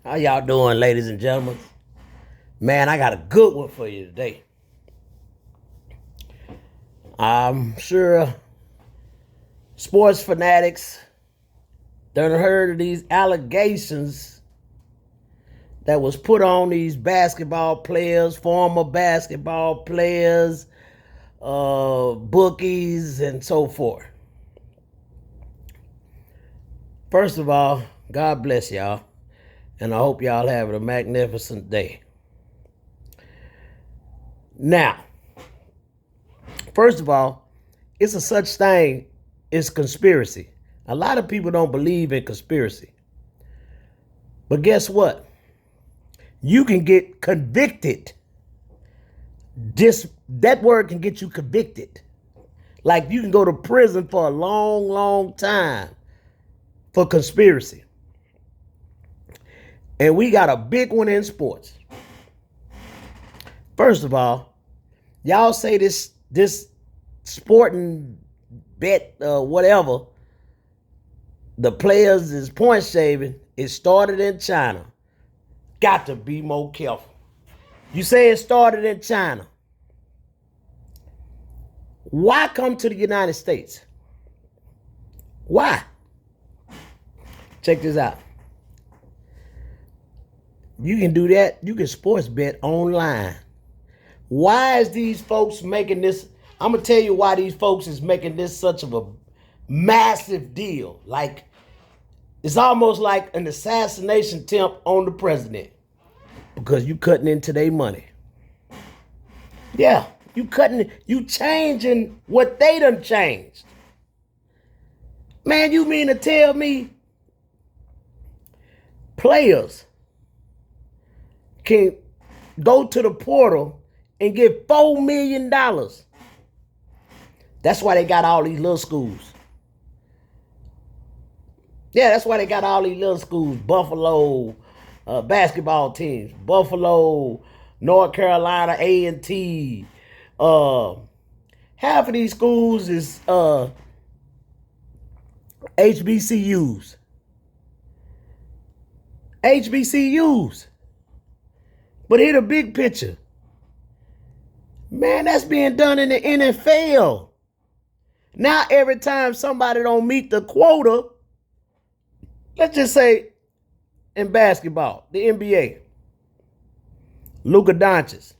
How y'all doing, ladies and gentlemen? Man, I got a good one for you today. I'm sure sports fanatics done heard of these allegations that was put on these basketball players, former basketball players, bookies, and so forth. First of all, God bless y'all, and I hope y'all have a magnificent day. Now, first of all, it's a such thing as conspiracy. A lot of people don't believe in conspiracy. But guess what? You can get convicted. That word can get you convicted. Like you can go to prison for a long, long time for conspiracy. And we got a big one in sports. First of all, y'all say this sporting bet, whatever, the players is point shaving. It started in China. Got to be more careful. You say it started in China. Why come to the United States? Why? Check this out. You can do that. You can sports bet online. Why is these folks making this? I'm going to tell you why these folks is making this such of a massive deal. Like, it's almost like an assassination attempt on the president. Because you cutting into their money. Yeah, you changing what they done changed. Man, you mean to tell me players can go to the portal and get $4 million? That's why they got all these little schools. Yeah, that's why they got all these little schools. Buffalo basketball teams. Buffalo, North Carolina A&T. Half of these schools is HBCUs. HBCUs. But here the big picture. Man, that's being done in the NFL. Now every time somebody don't meet the quota, let's just say in basketball, the NBA, Luka Doncic.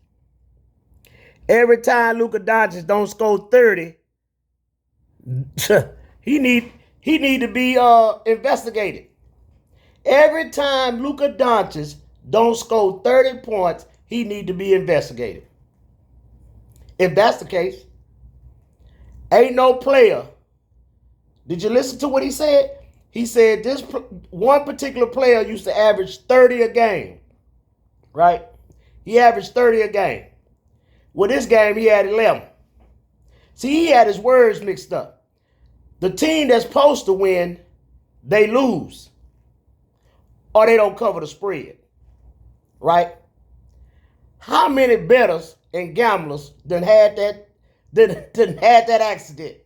Every time Luka Doncic don't score 30, he need to be investigated. Every time Luka Doncic don't score 30 points, he need to be investigated. If that's the case, ain't no player. Did you listen to what he said? He said this one particular player used to average 30 a game, right? He averaged 30 a game. Well, this game he had 11. See, he had his words mixed up. The team that's supposed to win, they lose. Or they don't cover the spread, right? How many bettors and gamblers done had that accident?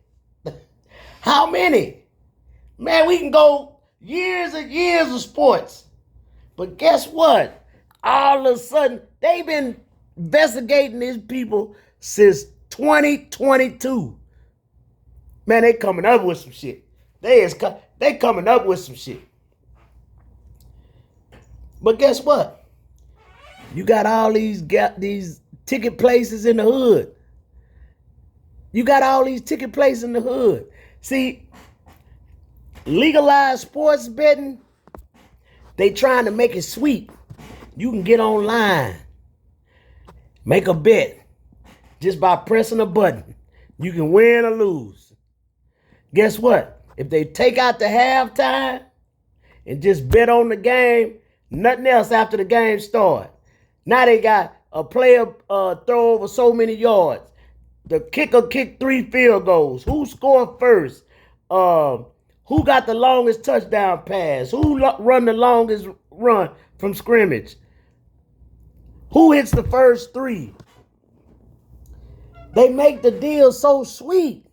How many? Man, we can go years and years of sports. But guess what? All of a sudden, they've been investigating these people since 2022. Man, they coming up with some shit. They coming up with some shit. But guess what? You got all these ticket places in the hood. You got all these ticket places in the hood. See, legalized sports betting, they trying to make it sweet. You can get online, make a bet just by pressing a button. You can win or lose. Guess what? If they take out the halftime and just bet on the game, nothing else after the game starts. Now they got a player throw over so many yards. The kicker kicked 3 field goals. Who scored first? Who got the longest touchdown pass? Who run the longest run from scrimmage? Who hits the first 3? They make the deal so sweet.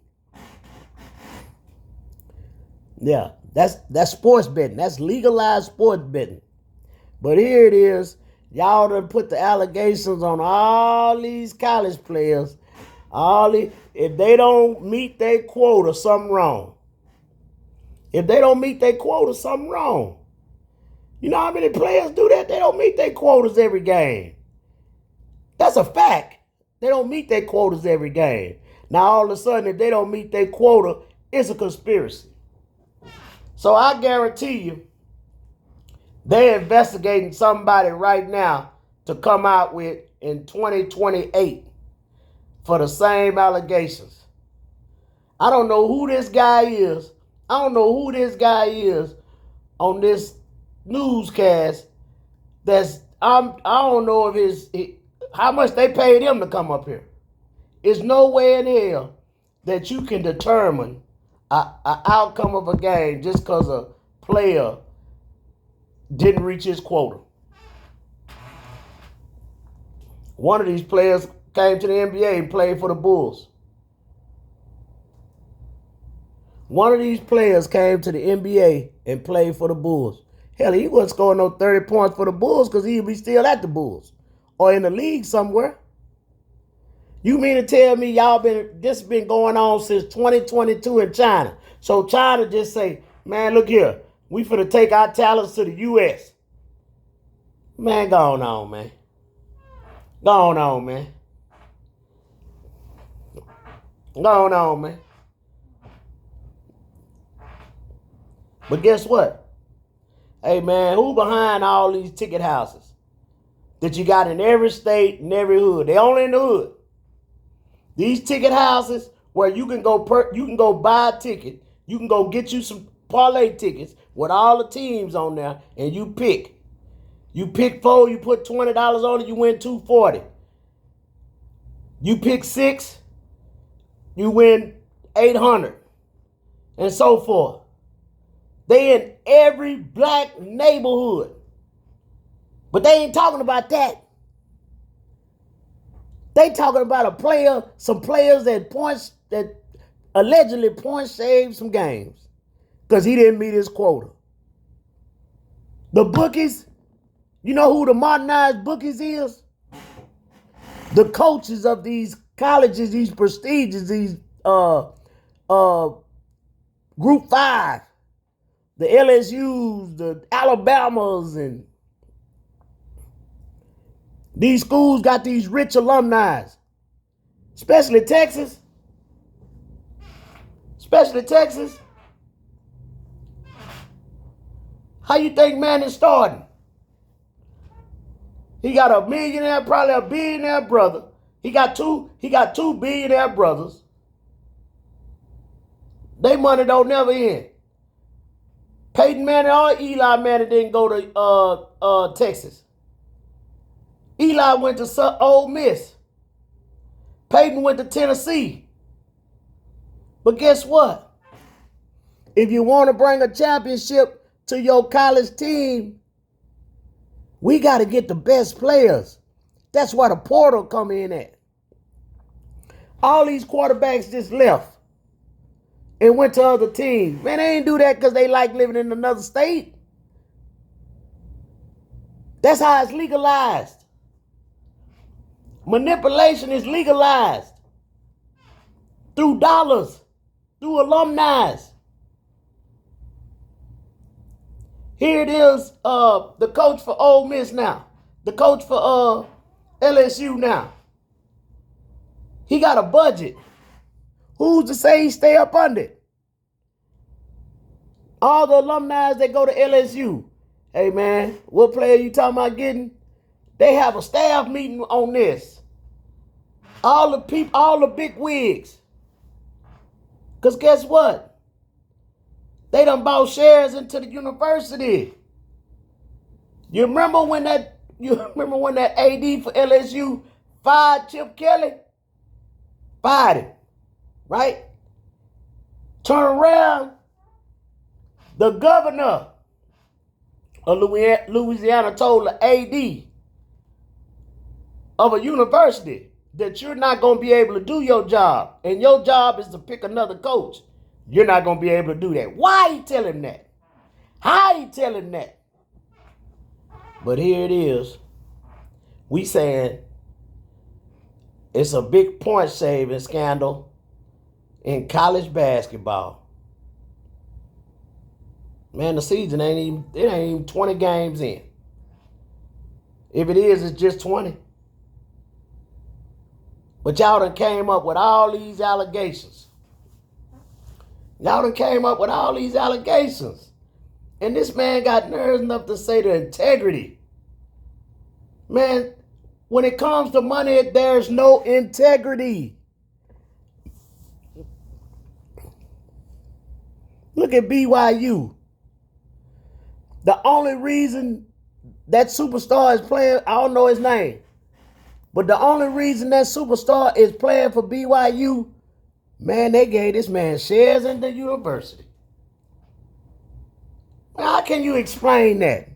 Yeah, that's sports betting. That's legalized sports betting. But here it is. Y'all done put the allegations on all these college players. If they don't meet their quota, something wrong. If they don't meet their quota, something wrong. You know how many players do that? They don't meet their quotas every game. That's a fact. They don't meet their quotas every game. Now, all of a sudden, if they don't meet their quota, it's a conspiracy. So I guarantee you, they're investigating somebody right now to come out with in 2028 for the same allegations. I don't know who this guy is. I don't know who this guy is on this newscast. I don't know if how much they paid him to come up here. There's no way in hell that you can determine an outcome of a game just because a player didn't reach his quota. One of these players came to the NBA and played for the Bulls. One of these players came to the NBA and played for the Bulls. Hell, he wasn't scoring no 30 points for the Bulls because he'd be still at the Bulls or in the league somewhere. You mean to tell me this been going on since 2022 in China? So China just say, man, look here, we finna take our talents to the U.S. Man, go on, man. Go on, man. Go on, man. But guess what? Hey, man, who behind all these ticket houses that you got in every state and every hood? They only in the hood. These ticket houses where you can go buy a ticket, you can go get you some parlay tickets with all the teams on there, and you pick. You pick 4, you put $20 on it, you win $240. You pick 6, you win $800, and so forth. They in every black neighborhood. But they ain't talking about that. They talking about some players that allegedly point shaved some games because he didn't meet his quota. The bookies, you know who the modernized bookies is? The coaches of these colleges, these prestigious, these Group 5, the LSUs, the Alabamas, and these schools got these rich alumni, especially Texas. How you think Manning's starting? He got a millionaire, probably a billionaire brother. He got two billionaire brothers. They money don't never end. Peyton Manning or Eli Manning didn't go to Texas. Eli went to Ole Miss. Peyton went to Tennessee. But guess what? If you want to bring a championship to your college team, we got to get the best players. That's why the portal come in at. All these quarterbacks just left and went to other teams. Man, they ain't do that because they like living in another state. That's how it's legalized. Manipulation is legalized through dollars, through alumni. Here it is, the coach for Ole Miss now, the coach for LSU now. He got a budget. Who's to say he stay up under it? All the alumni that go to LSU, hey man, what player you talking about getting? They have a staff meeting on this. All the big wigs. Because guess what? They done bought shares into the university. You remember when that AD for LSU fired Chip Kelly? Fired him, right? Turn around. The governor of Louisiana told the AD of a university that you're not going to be able to do your job, and your job is to pick another coach. You're not going to be able to do that. Why he tell him that? How he tell him that? But here it is. We saying it's a big point saving scandal in college basketball. Man, the season ain't even 20 games in. If it is, it's just 20. But y'all done came up with all these allegations. And this man got nerves enough to say the integrity. Man, when it comes to money, there's no integrity. Look at BYU. The only reason that superstar is playing, I don't know his name, but the only reason that superstar is playing for BYU, man, they gave this man shares in the university. How can you explain that?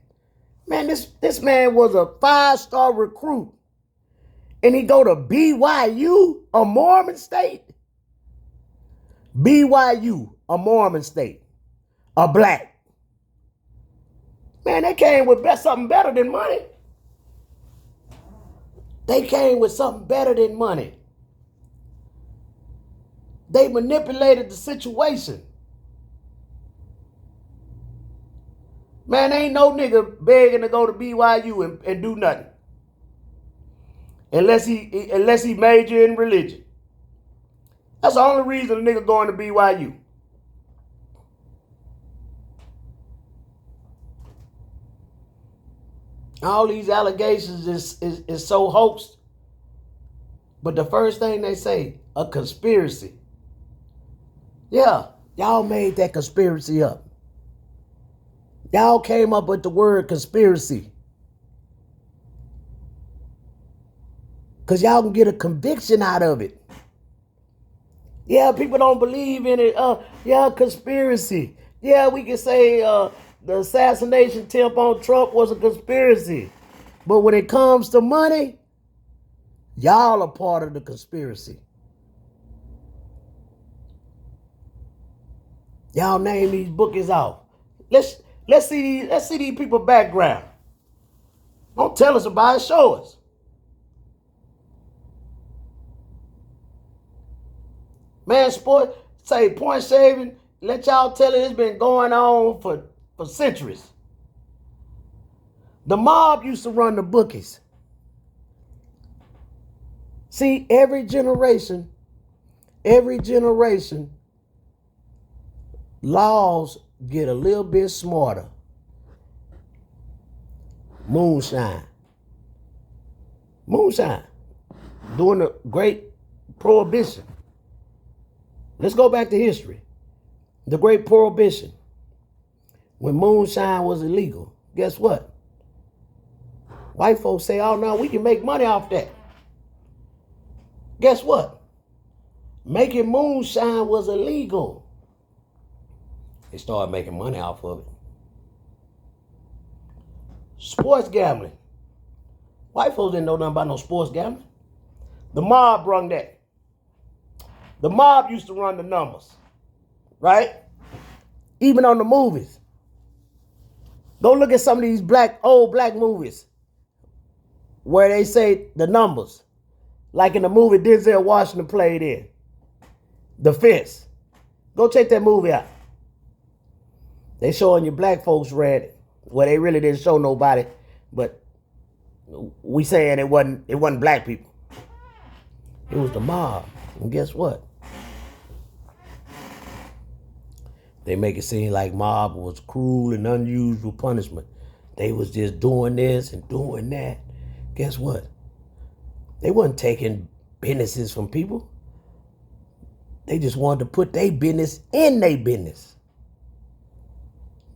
Man, this man was a 5-star recruit, and he go to BYU, a Mormon state. BYU, a Mormon state, a black. Man, they came with something better than money. They came with something better than money. They manipulated the situation. Man, ain't no nigga begging to go to BYU and do nothing. Unless he major in religion. That's the only reason a nigga going to BYU. All these allegations is so hoaxed. But the first thing they say, a conspiracy. Yeah, y'all made that conspiracy up. Y'all came up with the word conspiracy. Because y'all can get a conviction out of it. Yeah, people don't believe in it. Yeah, conspiracy. Yeah, we can say the assassination attempt on Trump was a conspiracy. But when it comes to money, y'all are part of the conspiracy. Y'all name these bookies off. Let's see these people background. Don't tell us about it, show us. Man, sport, say point saving, let y'all tell it, it's been going on for centuries. The mob used to run the bookies. See, every generation, laws get a little bit smarter. Moonshine. During the Great Prohibition. Let's go back to history. The Great Prohibition. When moonshine was illegal, guess what? White folks say, oh no, we can make money off that. Guess what? Making moonshine was illegal. They started making money off of it. Sports gambling. White folks didn't know nothing about no sports gambling. The mob brung that. The mob used to run the numbers, right? Even on the movies. Go look at some of these old black movies where they say the numbers. Like in the movie Denzel Washington played in, The Fence. Go check that movie out. They showing you black folks read it. Well, they really didn't show nobody, but we saying it wasn't black people. It was the mob. And guess what? They make it seem like mob was cruel and unusual punishment. They was just doing this and doing that. Guess what? They wasn't taking businesses from people. They just wanted to put their business in their business.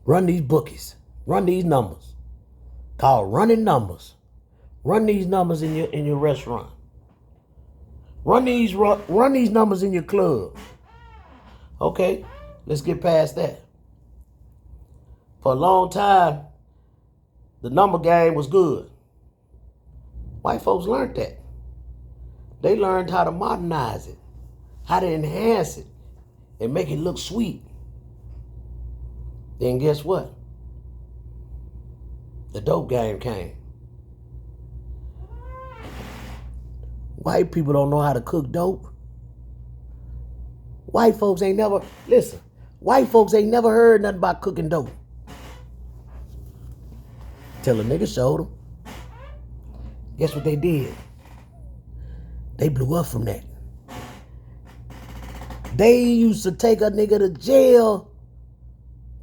Run these bookies. Run these numbers. Called running numbers. Run these numbers in your restaurant. Run these numbers in your club. Okay, let's get past that. For a long time, the number game was good. White folks learned that. They learned how to modernize it, how to enhance it, and make it look sweet. Then guess what? The dope game came. White people don't know how to cook dope. White folks ain't never, listen, white folks ain't never heard nothing about cooking dope. Till a nigga showed them. Guess what they did? They blew up from that. They used to take a nigga to jail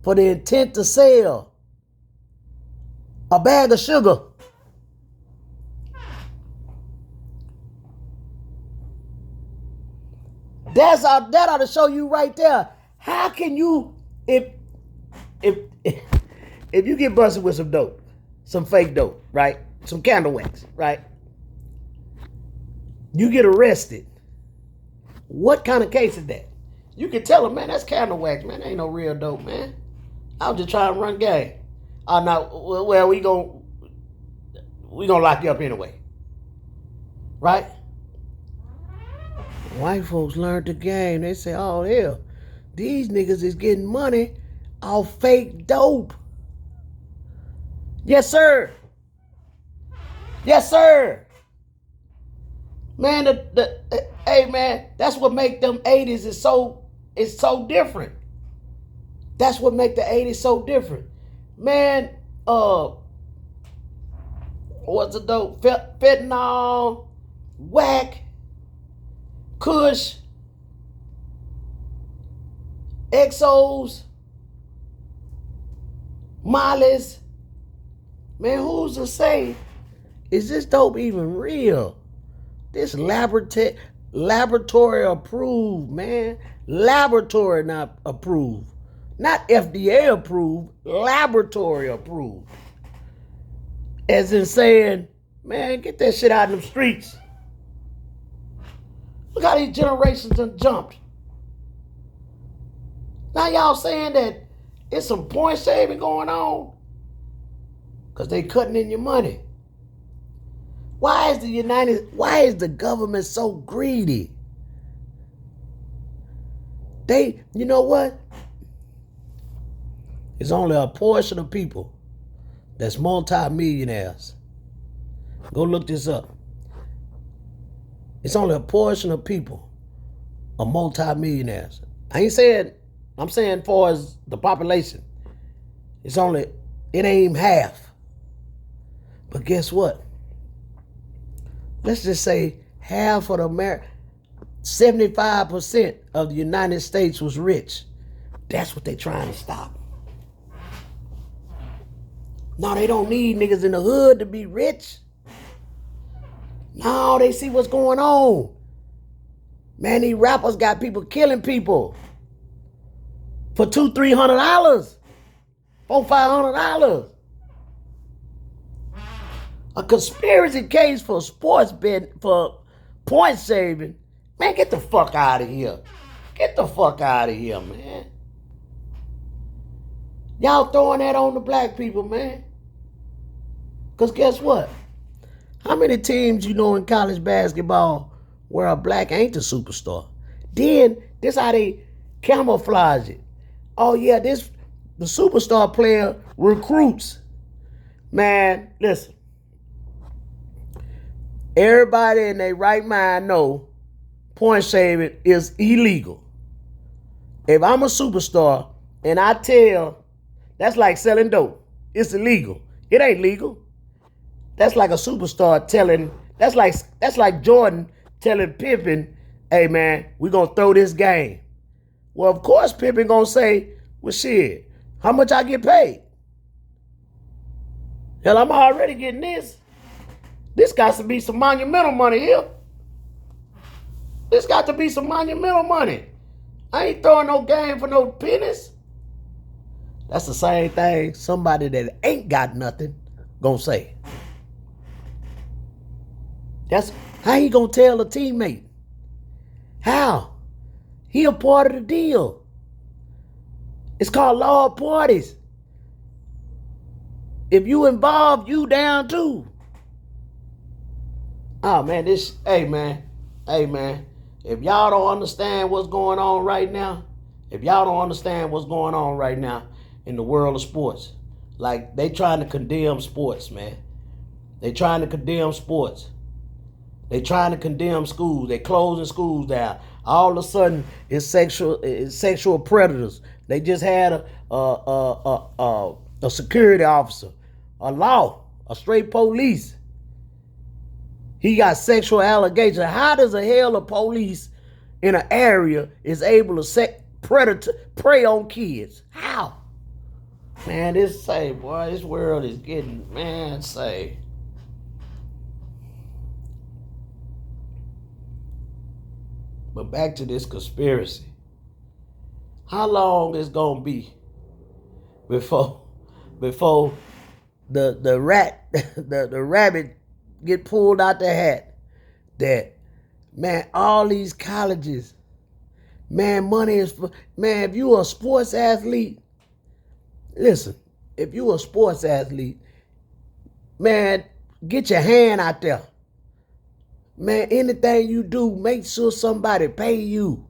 for the intent to sell a bag of sugar. That ought to show you right there. How can you, if you get busted with some dope, some fake dope, right? Some candle wax, right? You get arrested. What kind of case is that? You can tell them, man, that's candle wax, man. That ain't no real dope, man. I was just trying to run game. Oh, no, well, we gonna lock you up anyway. Right? White folks learned the game. They say, oh, hell, these niggas is getting money off fake dope. Yes, sir. Yes, sir. Man, hey, man, that's what make them 80s is so different. That's what make the 80s so different. Man, what's the dope? Fentanyl, whack, kush, exos, mollies. Man, who's to say, is this dope even real? This laboratory approved, man. Laboratory not approved. Not FDA approved, laboratory approved. As in saying, man, get that shit out of them streets. Look how these generations done jumped. Now y'all saying that it's some point saving going on? Because they cutting in your money. Why is the government so greedy? You know what? It's only a portion of people that's multi-millionaires. Go look this up. It's only a portion of people are multi-millionaires. I'm saying far as the population. It ain't even half. But guess what? Let's just say half of 75% of the United States was rich. That's what they're trying to stop. No, they don't need niggas in the hood to be rich. No, they see what's going on. Man, these rappers got people killing people for $200-$300, $400-$500. A conspiracy case for sports betting, for point saving. Man, get the fuck out of here. Get the fuck out of here, man. Y'all throwing that on the black people, man. Because guess what? How many teams you know in college basketball where a black ain't the superstar? Then, this how they camouflage it. Oh, yeah, the superstar player recruits. Man, listen. Everybody in their right mind know point saving is illegal. If I'm a superstar and I tell, that's like selling dope. It's illegal. It ain't legal. That's like a superstar telling, that's like Jordan telling Pippen, hey man, we gonna throw this game. Well, of course Pippen gonna say, well shit, how much I get paid? Hell, I'm already getting this. This got to be some monumental money here. This got to be some monumental money. I ain't throwing no game for no pennies. That's the same thing somebody that ain't got nothing gonna say. That's how he gonna tell a teammate. How? He a part of the deal. It's called law of parties. If you involved, you down too. Oh man, hey man. If y'all don't understand what's going on right now, in the world of sports, Like, they trying to condemn sports, man. They trying to condemn sports. They trying to condemn schools. They closing schools down. All of a sudden, it's sexual predators. They just had a security officer, a straight police. He got sexual allegations. How does a hell of police in an area is able to prey on kids? How? Man, this world is getting, man, say. But back to this conspiracy. How long is gonna be before the rabbit get pulled out the hat? That, man, all these colleges, man, money is for, man, if you a sports athlete, listen, if you a sports athlete, man, get your hand out there. Man, anything you do, make sure somebody pay you.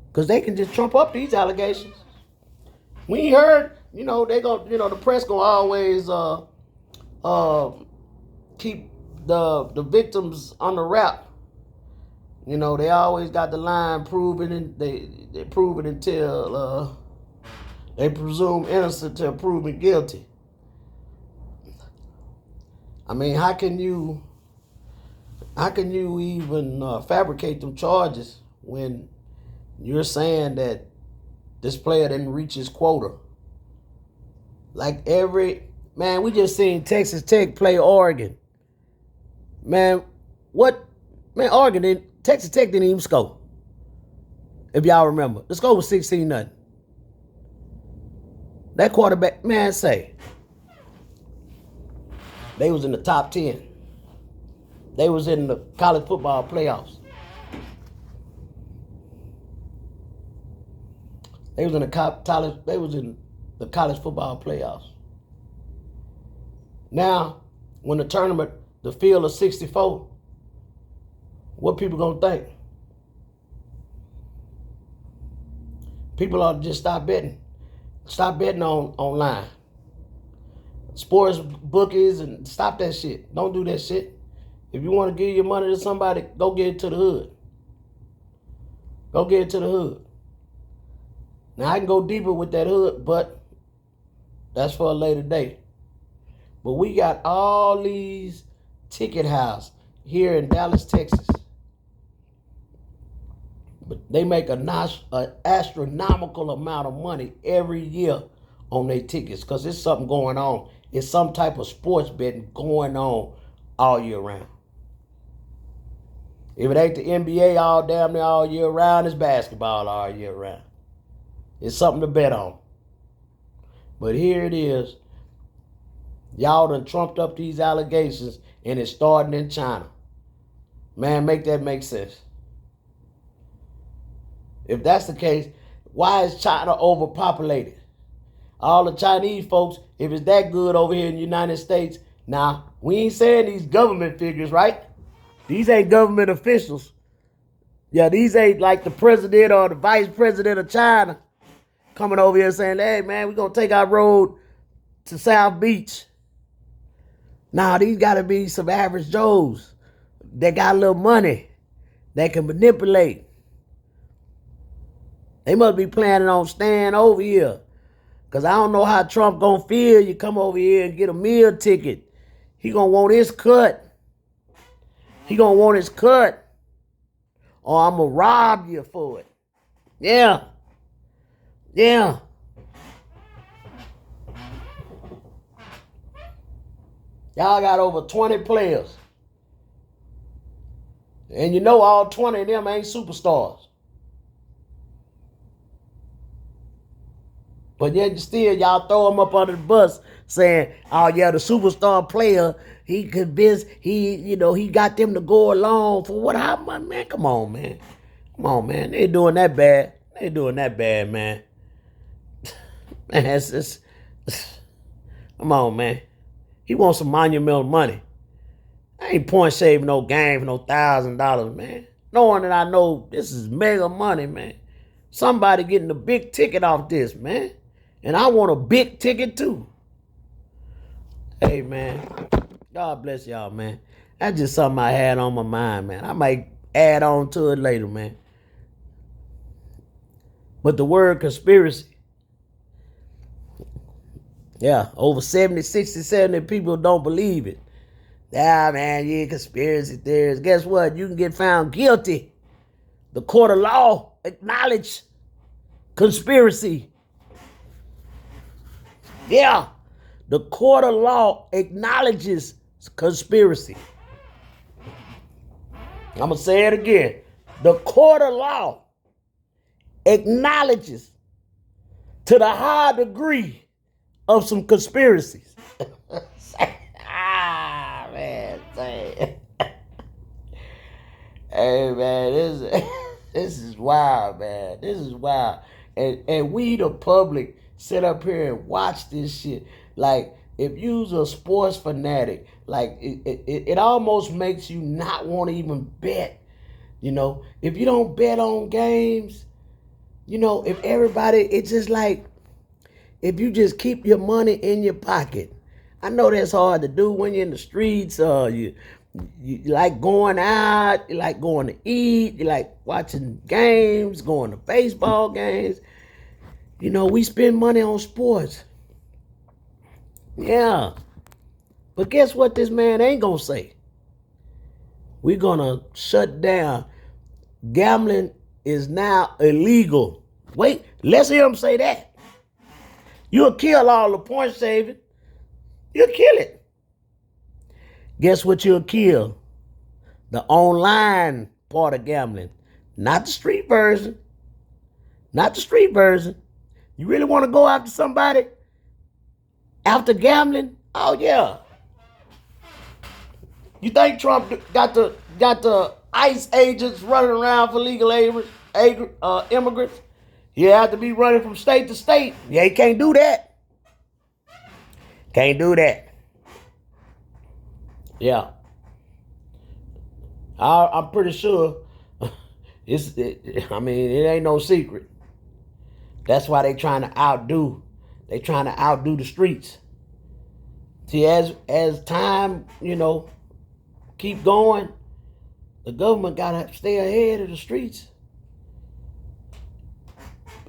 Because they can just trump up these allegations. We heard, the press gonna always keep the victims on the wrap. They always got the line proven, and they prove it until they presume innocent till proven guilty. I mean, how can you even fabricate them charges when you're saying that this player didn't reach his quota? Like we just seen Texas Tech play Oregon. Man, Texas Tech didn't even score. If y'all remember, the score was 16-0. That quarterback, man, they was in the top 10. They was in the college football playoffs. They was in the college football playoffs. Now, when the tournament, the field of 64, what people gonna think? People ought to just stop betting. Stop betting online. Sports bookies, and stop that shit. Don't do that shit. If you want to give your money to somebody, go get it to the hood. Go get it to the hood. Now, I can go deeper with that hood, but that's for a later day. But we got all these ticket houses here in Dallas, Texas. But they make an astronomical amount of money every year on their tickets because there's something going on. It's some type of sports betting going on all year round. If it ain't the NBA damn near all year round, it's basketball all year round. It's something to bet on. But here it is. Y'all done trumped up these allegations, and it's starting in China. Man, make that make sense. If that's the case, why is China overpopulated? All the Chinese folks, if it's that good over here in the United States, now, we ain't saying these government figures, right? These ain't government officials. Yeah, these ain't like the president or the vice president of China coming over here saying, hey, man, we're going to take our road to South Beach. Now, these got to be some average Joes that got a little money that can manipulate. They must be planning on staying over here. Because I don't know how Trump going to feel. You come over here and get a meal ticket. He going to want his cut. He going to want his cut. Or I'm going to rob you for it. Yeah. Yeah. Y'all got over 20 players. And you know all 20 of them ain't superstars. But yet still y'all throw them up under the bus saying, oh yeah, the superstar player, he convinced, he got them to go along for what? How much, man? Come on, man. Come on, man. They ain't doing that bad. They ain't doing that bad, man. Man, it's come on, man. He wants some monumental money. I ain't point shaving no game for no $1,000, man. Knowing that I know this is mega money, man. Somebody getting a big ticket off this, man. And I want a big ticket too. Hey, man. God bless y'all, man. That's just something I had on my mind, man. I might add on to it later, man. But the word conspiracy, yeah, over 70, 60, 70 people don't believe it. Yeah, man, you conspiracy theorists. Guess what? You can get found guilty. The court of law acknowledged conspiracy. Yeah, the court of law acknowledges conspiracy. I'm going to say it again. The court of law acknowledges to the high degree of some conspiracies. Man, say. Hey, man, this is wild, man. This is wild. And we, the public, sit up here and watch this shit. Like, if you's a sports fanatic, like, it almost makes you not want to even bet. You know, if you don't bet on games, you know, if everybody, it's just like, if you just keep your money in your pocket. I know that's hard to do when you're in the streets. You like going out, you like going to eat, you like watching games, going to baseball games. You know, we spend money on sports. Yeah. But guess what this man ain't gonna say? We're gonna shut down. Gambling is now illegal. Wait, let's hear him say that. You'll kill all the point saving. You'll kill it. Guess what you'll kill? The online part of gambling. Not the street version. Not the street version. You really want to go after somebody after gambling? Oh, yeah. You think Trump got the ICE agents running around for legal immigrants? You have to be running from state to state. Yeah, you can't do that. Can't do that. Yeah. I'm pretty sure it ain't no secret. That's why they trying to outdo the streets. See, as time, keep going, the government gotta stay ahead of the streets.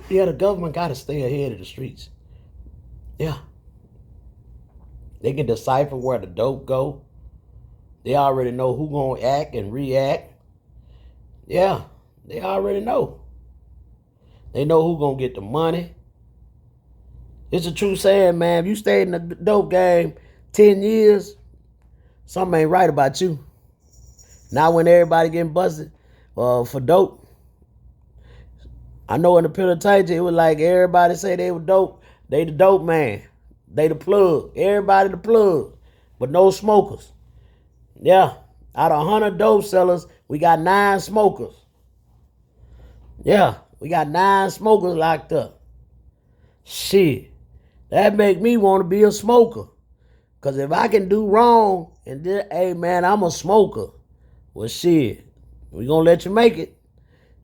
Yeah, the government gotta stay ahead of the streets. Yeah. They can decipher where the dope go. They already know who gonna act and react. Yeah, they already know. They know who gonna get the money. It's a true saying, man. If you stayed in the dope game 10 years, something ain't right about you. Now when everybody getting busted for dope. I know in the penitentiary, it was like everybody say they were dope. They the dope man. They the plug. Everybody the plug. But no smokers. Yeah. Out of 100 dope sellers, we got 9 smokers. Yeah. We got 9 smokers locked up. Shit. That make me want to be a smoker. Because if I can do wrong and then, hey, man, I'm a smoker. Well, shit. We going to let you make it.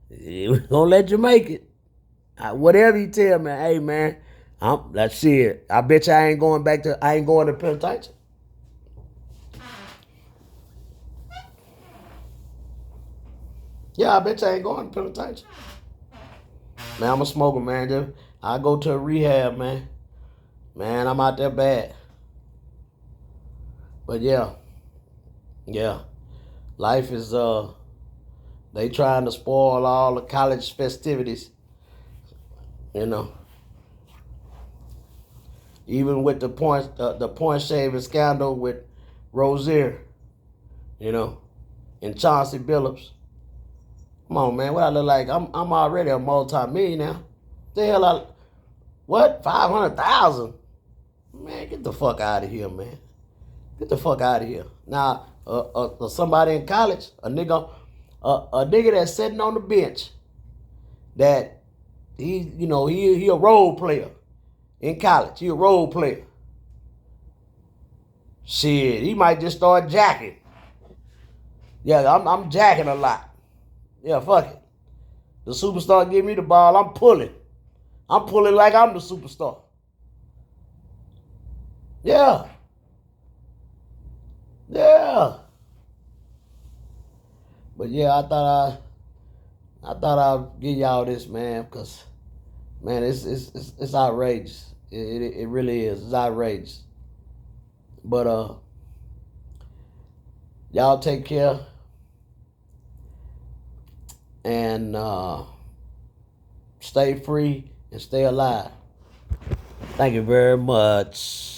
We going to let you make it. Whatever you tell me, hey, man, that's shit. I bet you I ain't going to penitentiary. Yeah, I bet you I ain't going to penitentiary. Man, I'm a smoker, man. I go to a rehab, man. Man, I'm out there bad. But yeah. Life is, they trying to spoil all the college festivities. Even with the point shaving scandal with Rozier, and Chauncey Billups. Come on, man. What I look like? I'm already a multi-millionaire. The hell what? 500,000? Man, get the fuck out of here, man. Get the fuck out of here. Now, somebody in college, a nigga that's sitting on the bench, that he a role player in college. He a role player. Shit, he might just start jacking. Yeah, I'm jacking a lot. Yeah, fuck it. The superstar give me the ball, I'm pulling. I'm pulling like I'm the superstar. Yeah. Yeah. But yeah, I thought I'd give y'all this, man, because man, it's outrageous. It really is. It's outrageous. But y'all take care and stay free and stay alive. Thank you very much.